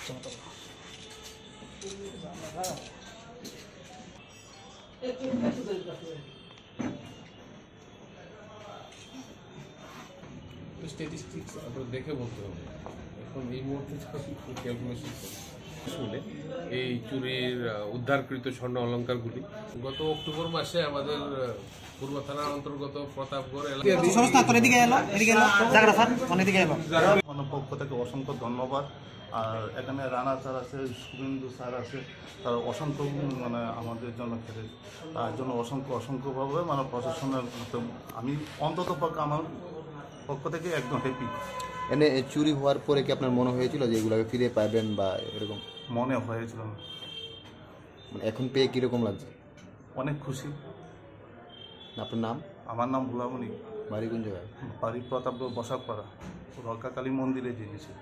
Statistics আপনার দেখে বলতে হবে, এখন এই মুহূর্তে ক্যালকুলেশন শুনে এই চুরির উদ্ধারকৃত স্বর্ণ অলঙ্কারগুলি গত অক্টোবর মাসে আমাদের পূর্ব থানার অন্তর্গত প্রতাপগড় পক্ষ থেকে অসংখ্য ধন্যবাদ। আর এখানে রানা স্যার আছে, শুভেন্দু স্যার আছে, তারা অসংখ্য আমাদের জন্য খেলে, তার জন্য অসংখ্যভাবে প্রশাসনের আমি অন্তত পক্ষে আমার পক্ষ থেকে একদম হ্যাপি। এনে চুরি হওয়ার পরে কি আপনার মনে হয়েছিল যে এগুলোকে ফিরে পাবেন বা এরকম? মনে হয়েছিল। এখন পেয়ে কীরকম লাগছে? অনেক খুশি। আপনার নাম? আমার নাম ভোলামণি। বাড়ি কোন জায়গায়? বাড়ি প্রতাপগড় বসাকপাড়া, রক্ষাকালী মন্দিরে জেনেছি।